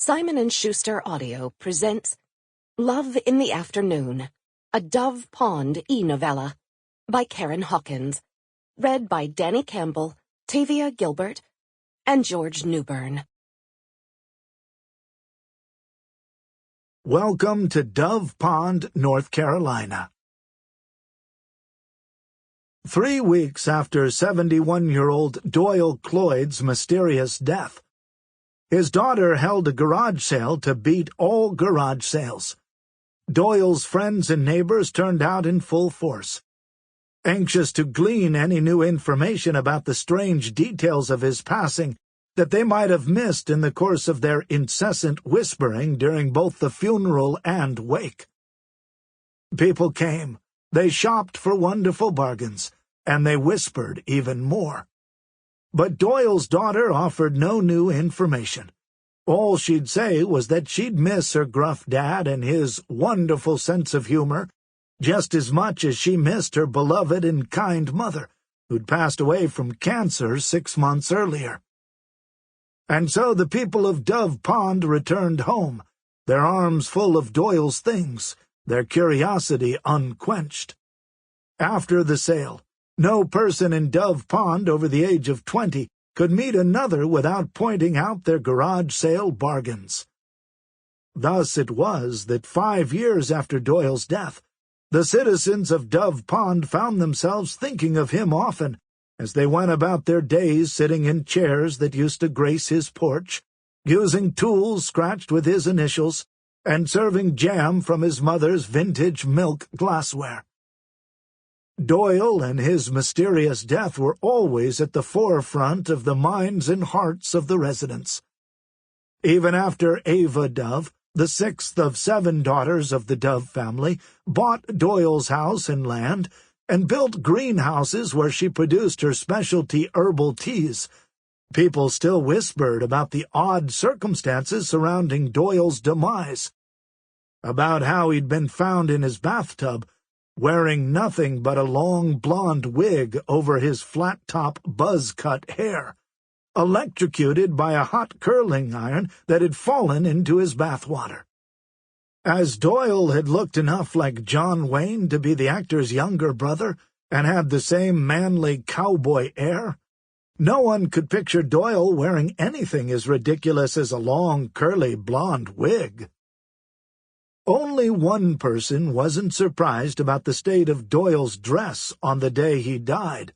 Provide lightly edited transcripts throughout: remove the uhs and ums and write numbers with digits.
Simon & Schuster Audio presents Love in the Afternoon, a Dove Pond eNovella by Karen Hawkins, read by Danny Campbell, Tavia Gilbert, and George Newbern. Welcome to Dove Pond, North Carolina. 3 weeks after 71-year-old Doyle Cloyd's mysterious death, his daughter held a garage sale to beat all garage sales. Doyle's friends and neighbors turned out in full force, anxious to glean any new information about the strange details of his passing that they might have missed in the course of their incessant whispering during both the funeral and wake. People came, they shopped for wonderful bargains, and they whispered even more. But Doyle's daughter offered no new information. All she'd say was that she'd miss her gruff dad and his wonderful sense of humor just as much as she missed her beloved and kind mother, who'd passed away from cancer 6 months earlier. And so the people of Dove Pond returned home, their arms full of Doyle's things, their curiosity unquenched. After the sale, no person in Dove Pond over the age of 20 could meet another without pointing out their garage sale bargains. Thus it was that 5 years after Doyle's death, the citizens of Dove Pond found themselves thinking of him often as they went about their days sitting in chairs that used to grace his porch, using tools scratched with his initials, and serving jam from his mother's vintage milk glassware. Doyle and his mysterious death were always at the forefront of the minds and hearts of the residents. Even after Ava Dove, the sixth of 7 daughters of the Dove family, bought Doyle's house and land and built greenhouses where she produced her specialty herbal teas, people still whispered about the odd circumstances surrounding Doyle's demise, about how he'd been found in his bathtub, wearing nothing but a long blonde wig over his flat-top buzz-cut hair, electrocuted by a hot curling iron that had fallen into his bathwater. As Doyle had looked enough like John Wayne to be the actor's younger brother and had the same manly cowboy air, no one could picture Doyle wearing anything as ridiculous as a long, curly blonde wig. Only one person wasn't surprised about the state of Doyle's dress on the day he died: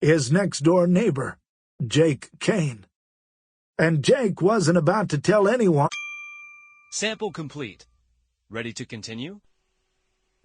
his next-door neighbor, Jake Klaine. And Jake wasn't about to tell anyone. Sample complete. Ready to continue?